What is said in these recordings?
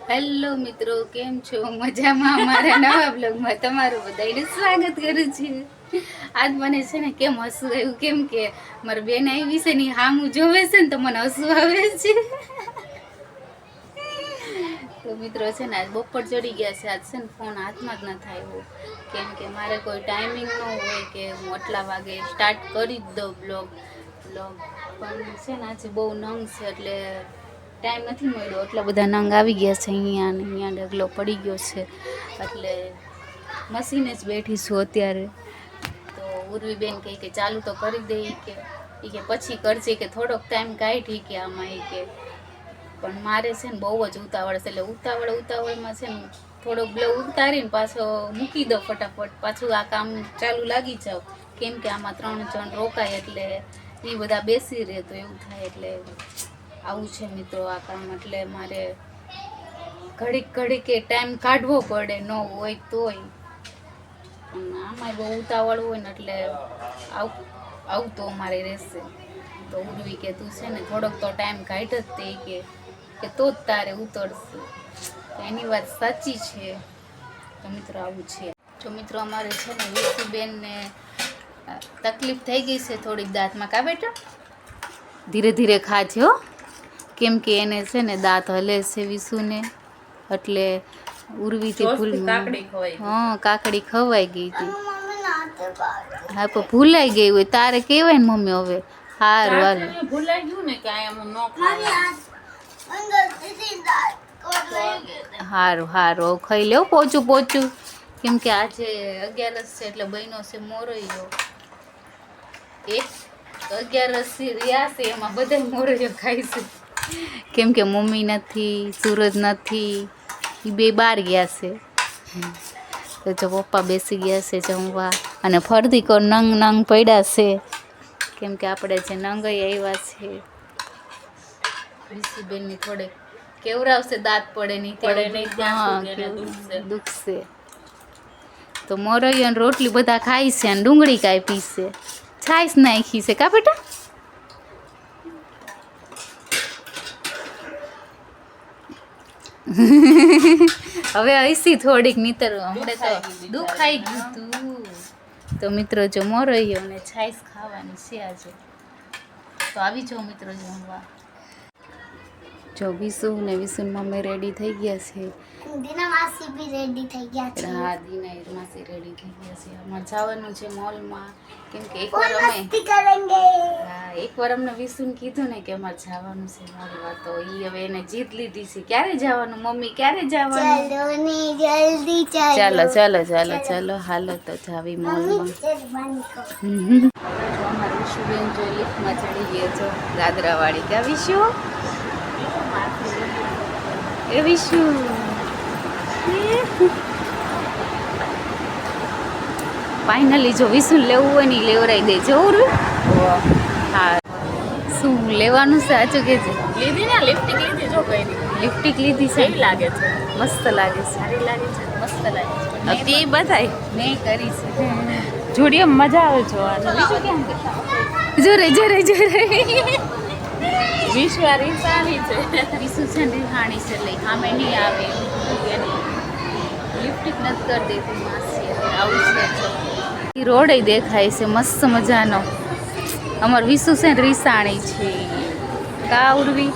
Hello મિત્રો, કેમ છો? મજામાં? અમારા નવા બ્લોગમાં તમારું બધાનું સ્વાગત કરું છું. આજ મને છે ને કેમ હસવું આવ્યું, કેમ કે મારી બેન આવી છે ને હામું જોવે છે ને તો મને હસવું આવે છે. તો મિત્રો છે ને આજ બપોર ચડી ગયા છે. આજ છે ને ફોન હાથમાં જ ન થાય એવું, કેમ કે મારે કોઈ ટાઈમિંગ ન હોય કે હું આટલા વાગે સ્ટાર્ટ કરી જ દઉં બ્લોગ. પણ છે ને આજે બહુ નંગ છે એટલે ટાઈમ નથી મળ્યો. એટલા બધા નંગ આવી ગયા છે અહીંયા ને અહીંયા ડગલો પડી ગયો છે એટલે મશીને જ બેઠી છું અત્યારે. તો ઉર્વીબેન કહે કે ચાલુ તો કરી દે કે પછી કરજે કે થોડોક ટાઈમ કાઢી કે આમાં કે. પણ મારે છે ને બહુ જ ઉતાવળ છે એટલે ઉતાવળમાં છે ને થોડોક બ્લોગ ઉતારીને પાછો મૂકી દો ફટાફટ, પાછું આ કામ ચાલુ લાગી જાવ. કેમ કે આમાં 3 જણ રોકાય એટલે એ બધા બેસી રહે તો એવું થાય. એટલે આવું છે મિત્રો આ કામ. એટલે મારે ઘડીક કે ટાઈમ કાઢવો પડે, ન હોય તોય. આમાં બહુ ઉતાવળ હોય ને એટલે આવું તો અમારે રહેશે. તો ઉર્વી કે તું છે ને થોડોક તો ટાઈમ કાઢ જ તે કે તો જ તારે ઉતરશે. એની વાત સાચી છે. તો મિત્રો આવું છે. જો મિત્રો અમારે છે ને વિશુબેનને તકલીફ થઈ ગઈ છે થોડીક દાંતમાં. કા બેટા ધીરે ધીરે ખાજો, કેમ કે એને છે ને દાંત હલે છે વિશુને. એટલે ઉર્વીથી ભૂલ કાકડી ખવાઈ ગઈ હતી. હા પણ ભૂલાઈ ગઈ હોય તારે કહેવાય ને મમ્મી. હવે હારું હાલ ભૂલાઈ ગયું ને કે હારું ખાઈ લેવું પોચું, કેમ કે આજે 11 છે એટલે બહેનો છે મોરૈયો. 11 રહ્યા છે એમાં બધા મોરૈયો ખાય છે. કેમ કે મમ્મી નથી, સૂરજ નથી, એ બે બહાર ગયા છે. તો જો પપ્પા બેસી ગયા છે જમવા અને ફરતી કો નંગ પડ્યા છે. કેમ કે આપણે જે નંગઈ આવ્યા છે વિશુબેનની થોડેક કેવરાવશે, દાંત પડે નહીં દુખશે. તો મોરૈયો ને રોટલી બધા ખાય છે અને ડુંગળી કાપી છે, છાશ નાખી છે. કા બેટા હવે હસી થોડીક નીતર હમણે તો દુખાઈ ગયું તું. તો મિત્રો જો મોરૈયો ને છાશ ખાવાની છે આજે. તો આવી જાઓ મિત્રો જમવા. જો વિશુ ને વિશુની મમ્મી રેડી થઈ ગયા છે. દીના માસી બી રેડી થઈ ગયા છે. હા, દીના માસી રેડી થઈ ગયા છે. અમારે જવાનું છે મોલમાં, કેમ કે એકવાર અમને વિશુને કીધું ને કે અમારે જવાનું છે મોલમાં. તો ઈ હવે એને જીત લીધી છે. ક્યારે જવાનું મમ્મી, ક્યારે જવાનું? ચાલો હાલો તો જાવી મોલમાં. અમારે વિશુબેન જો લિફ્ટમાં ચડી ગયા છો દાદરાવાળી. ક્યાં વિશુ? એ વિશુ ફાઇનલી જો વિશુ લેવું હોય ને લેવરાઈ દે. જવું હા, શું લેવાનું છે સાચું કે છે? લીધી ને લિપસ્ટિક લીધી. જો કઈ લિપસ્ટિક લીધી છે, લાગે છે, મસ્ત લાગે છે, સારી લાગે છે, મસ્ત લાગે છે. તે બધાય મેં કરી છે. જોડીએ મજા આવે જોવાનું. વિશુ કેમ જોરે વિશ્વારી સારી છે. વિશુ છે ને હાણી છે લઈ સામે નહીં આવે લિપસ્ટિક નથી કરી દેતી માસી. આવું છે રોડે દેખાય છે મસ્ત મજાનો. અમાર વિશુ છે ને રીસાણી છે. કા ઉર્વી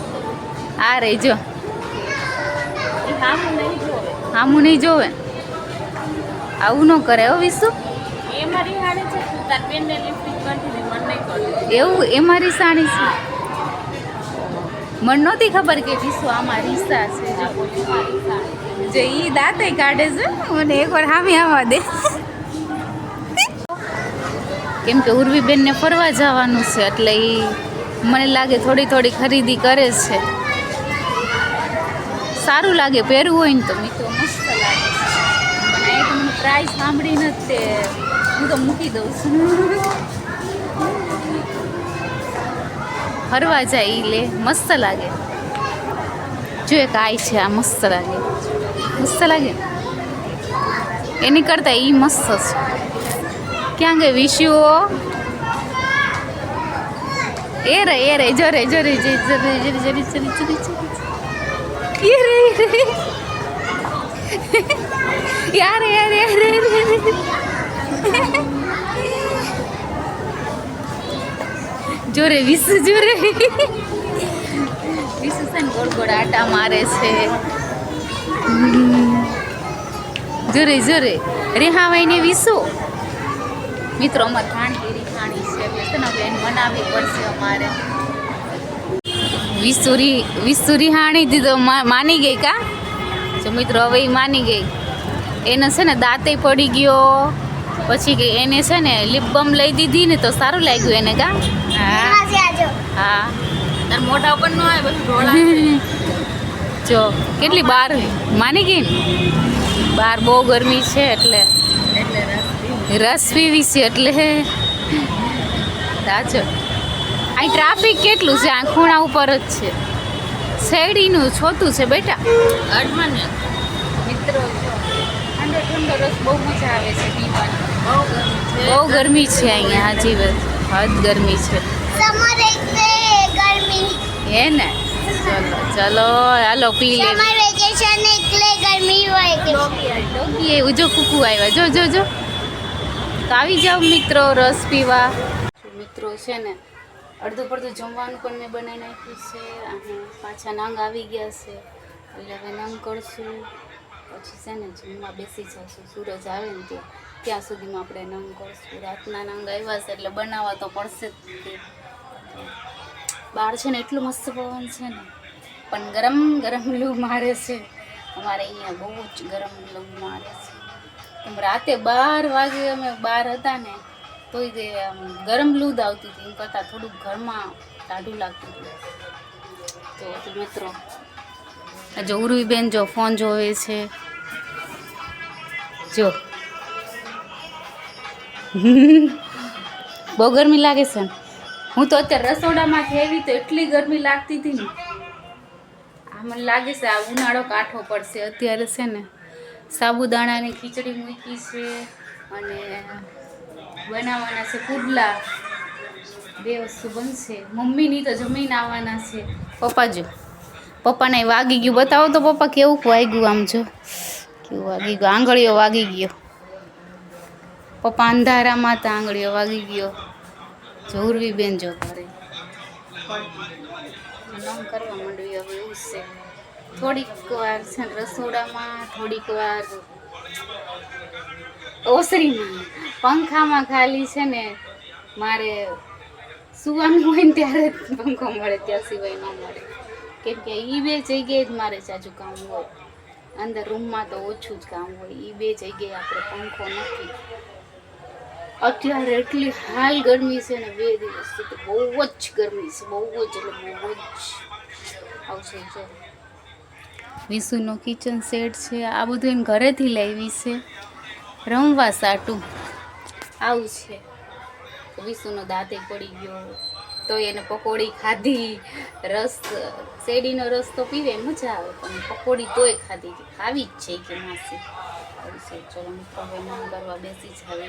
આ રે જો હામું નહીં જોવે. આવું ન કરે હો વિશુ. એ મારી હાડે છે, તાર બેનને લિપસ્ટિક કરતી ને મન નહીં કરતી. એવું એ મારી સાણી છે. મને નહોતી ખબર કે વિશુ આમાં રીસા છે. જે ઈ દાંતે કાઢે છે મને એકવાર હામી આવવા દે. કેમ કે ઉર્વીબેનને ફરવા જવાનું છે એટલે એ મને લાગે થોડી ખરીદી કરે છે. સારું લાગે પહેરવું હોય ને તો મિત્રો મસ્ત લાગે. પણ એ તો મને પ્રાઇસ સાંભળી નથી, હું તો મૂકી દઉં છું. ફરવા જાય ઈ લે મસ્ત લાગે. જો એક આઈ છે આ મસ્ત લાગે એની કરતા ઈ મસ્ત છે. ક્યાં ગઈ વિશુ? એ રે જોરે યાર યાર યાર જોરે વિસુ જોરે વિસુ છે ને ગોળ ગોળ આટા મારે છે જોરે જોરે રેહાવાઈ ને વિસુ મિત્રો અમારે ખાણી છે એટલે છે ને હવે એને મનાવવી પડશે અમારે વિસુરી હાણી દીધો માની ગઈ કા જો મિત્રો હવે એ માની ગઈ એને છે ને દાંતે પડી ગયો પછી કે એને છે ને લિપ બામ લઈ દીધી ને તો સારું લાગ્યું એને કા હા હા તાર મોઢા ઉપર નો આવે બધું ઢોળા જો કેટલી બાર માની ગઈ ને બહાર બહુ ગરમી છે એટલે રસ પીવી છે એટલે સાચો અહીં ટ્રાફિક કેટલું છે આ ખૂણા ઉપર જ છે શેરડીનું છોતું છે બેટા અડમાં ને મિત્રો ઠંડો ઠંડો રસ બહુ મજા આવે છે પીવાની બહુ ગરમી છે અહીંયા હાજી હદ ગરમી છે समर એટલે ગરમી હે ને ચલો ચલો હાલો પી લે સમર વેકેશન એટલે ગરમી હોય કે ડોગી એ ઉજો કુકુ આવ્યા જો જો જો તો આવી જાઓ મિત્રો રસ પીવા મિત્રો છે ને અડધું પડધું જમવાનું પણ મેં બનાવી નાખ્યું છે અને પાછા નંગ આવી ગયા છે એટલે હવે નંગ કરશું પછી છે ને જમવા બેસી જશું સૂરજ આવે ને ત્યાં સુધીમાં આપણે નંગ કરશું રાતના નંગ આવ્યા છે એટલે બનાવવા તો પડશે જ તે. બહાર છે ને એટલું મસ્ત પવન છે ને પણ ગરમ ગરમ લૂ મારે છે અમારે અહીંયા બહુ જ ગરમ લૂ મારે છે એમ રાતે 12 વાગે અમે બહાર હતા ને તોય તે ગરમ લૂદ આવતી હતી એમ કરતાં થોડુંક ઘરમાં ટાઢું લાગતું હતું તો મિત્રો જો ઉર્વીબેન જો ફોન જોવે છે જો બહુ ગરમી લાગે છે ને હું તો અત્યારે રસોડામાંથી આવી તો એટલી ગરમી લાગતી હતી ને આ મને લાગે છે આ ઉનાળો કાઠો પડશે અત્યારે છે ને સાબુદાણાની ખીચડી મૂકી છે અને બનાવવાના છે પુડલા બે વસ્તુ બનશે મમ્મીની તો જમીન આવવાના છે પપ્પા જો પપ્પાને વાગી ગયું બતાવો તો પપ્પા કેવું વાગ્યું આમ જો કેવું વાગી ગયું આંગળીઓ વાગી ગયો પપ્પા અંધારામાં તો આંગળીઓ વાગી ગયો જૌરવી બેન જો કરે નમ કરવા માંડવી હવે એવું છે થોડીક વાર છે ને રસોડામાં થોડીક વાર ઓસરીમાં પંખામાં ખાલી છે ને મારે સુવાનું હોય ને ત્યારે જ પંખો મળે ત્યાં સિવાય ન મળે કેમ કે એ બે જગ્યાએ જ મારે જાજુ કામ હોય અંદર રૂમમાં તો ઓછું જ કામ હોય એ બે જગ્યાએ આપણે પંખો નથી અત્યારે એટલી હાલ ગરમી છે ને 2 દિવસથી તો બહુ જ ગરમી છે બહુ જ એટલે બહુ જ આવશે જો વિશુનો કિચન સેટ છે આ બધું એને ઘરેથી લાવી છે રમવા સાટું આવું છે વિશુનો દાંતે પડી ગયો તો એને પકોડી ખાધી રસ શેરડીનો રસ તો પીવે મજા આવે પણ પકોડી તોય ખાધી ખાવી જ છે કે માસી આવું છે ચલો મિત્રો હવે નામ કરવા બેસી જાવે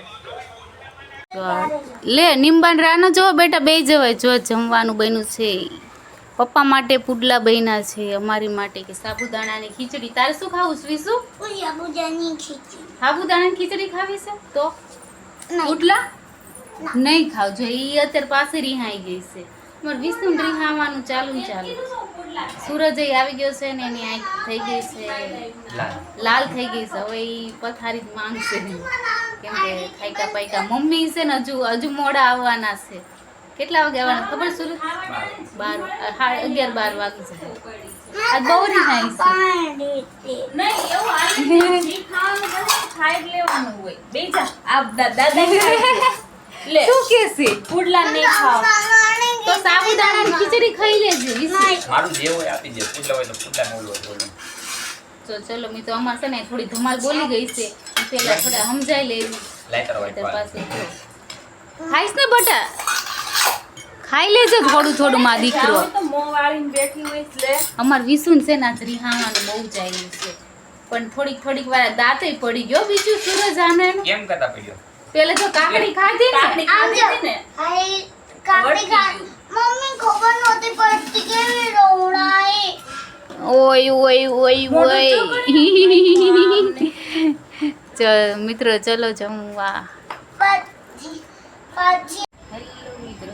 લે નિંબાન રાનો જો બેટા બે જવાય જો જમવાનું બન્યું છે પપ્પા માટે પુડલા બન્યા છે અમારી માટે કે સાબુદાણાની ખીચડી તારે શું ખાવું છે વિશુ સાબુદાણાની ખીચડી સાબુદાણાની ખીચડી ખાવી છે તો પુડલા નહીં ખાવજો એ અત્યારે પાસે રિહાઈ ગઈ છે મારે વિષ્ણુ રિહાવાનું ચાલુ સૂરજ આવી ગયો છે ને એની આંખ થઈ ગઈ છે લાલ થઈ ગઈ છે હવે એ પથારી જ માંગશે કેમ કે ખાઈકા પાઈકા મમ્મી છે ને હજુ મોડા આવવાના છે કેટલા વાગે આવવાના ખબર સૂરજ 11-12 વાગી છે આ બહુ રિહાઈ છે નહીં એવું આને ખાવાનું ખાઈ જ લેવાનું હોય બે જા આ દાદા લે શું કે છે પુડલા નહીં ખાવ તો સાબુદાણાની ખીચડી ખાઈ લેજે મારું જે હોય આપી દે પુડલા હોય તો પુડલા ન હોય બોલો તો ચલો મિત્રો અમાર છે ને થોડી ધમાલ બોલી ગઈ છે પેલા થોડા સમજાઈ લેવી લાઈટર વાઈટ ખાઈશ ને બટા ખાઈ લેજો થોડું થોડું માં દીકરો તો મોં વાળીને બેઠી હોય એટલે અમાર વિસુન છે ને આજ રિહાવાનું બહુ જાય છે પણ થોડીક વાર દાંતે પડી ગયો બીજું સૂરજ આને કેમ કરતા પડ્યો પેલે તો કાકડી ખાધી કાકડી ખાધી હતી ને હાય કાકડી ખા મમ્મી ખબર નહોતી પડતી કેવી રોવડાય ઓય ઓય ઓય ઓય મિત્રો ચલો જમવા. પછી હેલો મિત્રો,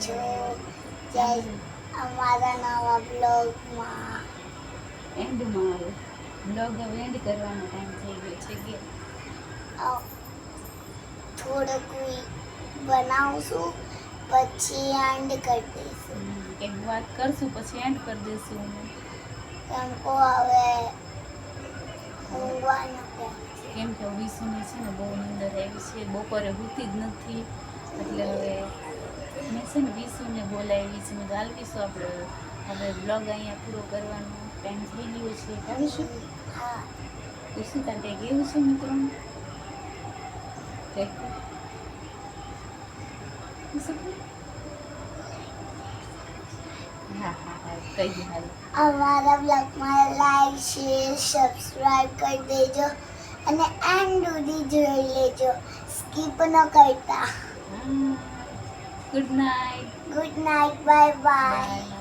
જો જય અમારા નવા બ્લોગમાં એન્ડમાં બ્લોગ હવે એન્ડ કરવાનો ટાઈમ થઈ ગયો છે કે થોડુંક બનાવશું પછી એન્ડ કરી દઈશું એક વાત કરશું પછી એન્ડ કરી દઈશું. કેમ કે હવે ઊંઘવાનું કેમ કે વિશુને છે ને બહુ નીંદર આવી છે, બપોરે સૂતી જ નથી. એટલે હવે મેં છે ને વિશુને બોલાવી છે. મેં હાલ વિશુ આપણે હવે બ્લોગ અહીંયા પૂરો કરવાનો ટાઈમ થઈ ગયો છે. કરીશું હા વિશુ તારે કંઈક એવું છે મિત્રો? કંઈક વિશુ? હા હા હા કહી દે હાલ. અમારા બ્લોગમાં લાઈક શેર સબસ્ક્રાઈબ કરી દેજો અને એન્ડ સુધી જોઈ લેજો, સ્કીપ ન કરતા. Good night. Good night, bye bye. By.